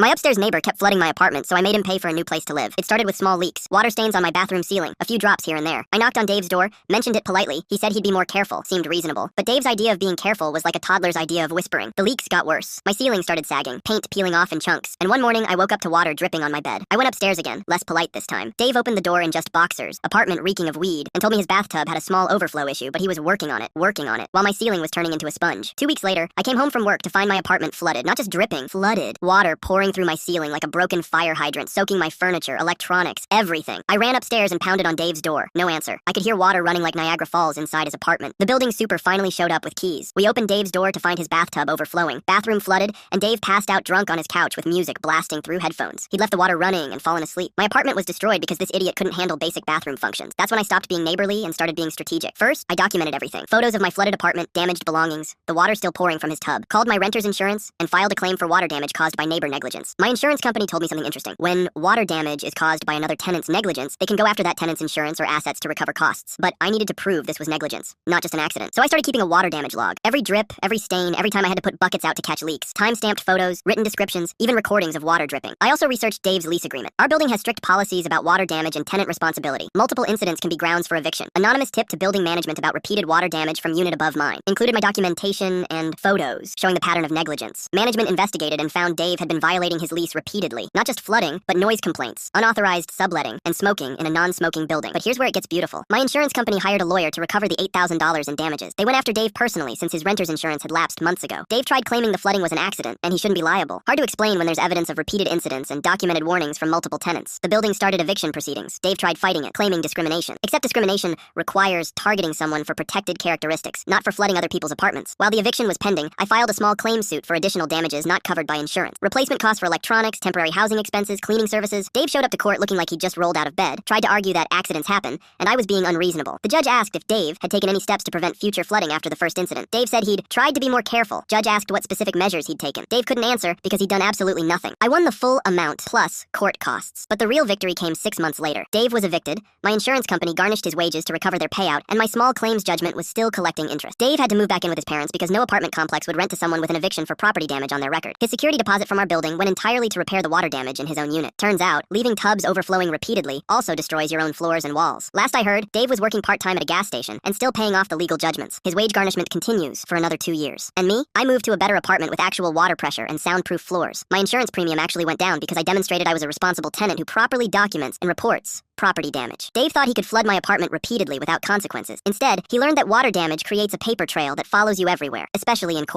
My upstairs neighbor kept flooding my apartment, so I made him pay for a new place to live. It started with small leaks, water stains on my bathroom ceiling, a few drops here and there. I knocked on Dave's door, mentioned it politely. He said he'd be more careful, seemed reasonable. But Dave's idea of being careful was like a toddler's idea of whispering. The leaks got worse. My ceiling started sagging, paint peeling off in chunks, and one morning I woke up to water dripping on my bed. I went upstairs again, less polite this time. Dave opened the door in just boxers, apartment reeking of weed, and told me his bathtub had a small overflow issue, but he was working on it, while my ceiling was turning into a sponge. 2 weeks later, I came home from work to find my apartment flooded, not just dripping, flooded. Water pouring through my ceiling like a broken fire hydrant, soaking my furniture, electronics, everything. I ran upstairs and pounded on Dave's door. No answer. I could hear water running like Niagara Falls inside his apartment. The building super finally showed up with keys. We opened Dave's door to find his bathtub overflowing, bathroom flooded, and Dave passed out drunk on his couch with music blasting through headphones. He'd left the water running and fallen asleep. My apartment was destroyed because this idiot couldn't handle basic bathroom functions. That's when I stopped being neighborly and started being strategic. First, I documented everything. Photos of my flooded apartment, damaged belongings, the water still pouring from his tub. Called my renter's insurance and filed a claim for water damage caused by neighbor negligence. My insurance company told me something interesting. When water damage is caused by another tenant's negligence, they can go after that tenant's insurance or assets to recover costs. But I needed to prove this was negligence, not just an accident. So I started keeping a water damage log. Every drip, every stain, every time I had to put buckets out to catch leaks. Time-stamped photos, written descriptions, even recordings of water dripping. I also researched Dave's lease agreement. Our building has strict policies about water damage and tenant responsibility. Multiple incidents can be grounds for eviction. Anonymous tip to building management about repeated water damage from unit above mine. Included my documentation and photos showing the pattern of negligence. Management investigated and found Dave had been violating his lease repeatedly. Not just flooding, but noise complaints, unauthorized subletting, and smoking in a non-smoking building. But here's where it gets beautiful. My insurance company hired a lawyer to recover the $8,000 in damages. They went after Dave personally since his renter's insurance had lapsed months ago. Dave tried claiming the flooding was an accident, and he shouldn't be liable. Hard to explain when there's evidence of repeated incidents and documented warnings from multiple tenants. The building started eviction proceedings. Dave tried fighting it, claiming discrimination. Except discrimination requires targeting someone for protected characteristics, not for flooding other people's apartments. While the eviction was pending, I filed a small claim suit for additional damages not covered by insurance. Replacement costs for electronics, temporary housing expenses, cleaning services. Dave showed up to court looking like he'd just rolled out of bed, tried to argue that accidents happen, and I was being unreasonable. The judge asked if Dave had taken any steps to prevent future flooding after the first incident. Dave said he'd tried to be more careful. Judge asked what specific measures he'd taken. Dave couldn't answer because he'd done absolutely nothing. I won the full amount, plus court costs. But the real victory came 6 months later. Dave was evicted, my insurance company garnished his wages to recover their payout, and my small claims judgment was still collecting interest. Dave had to move back in with his parents because no apartment complex would rent to someone with an eviction for property damage on their record. His security deposit from our building went entirely to repair the water damage in his own unit. Turns out, leaving tubs overflowing repeatedly also destroys your own floors and walls. Last I heard, Dave was working part-time at a gas station and still paying off the legal judgments. His wage garnishment continues for another 2 years. And me? I moved to a better apartment with actual water pressure and soundproof floors. My insurance premium actually went down because I demonstrated I was a responsible tenant who properly documents and reports property damage. Dave thought he could flood my apartment repeatedly without consequences. Instead, he learned that water damage creates a paper trail that follows you everywhere, especially in court.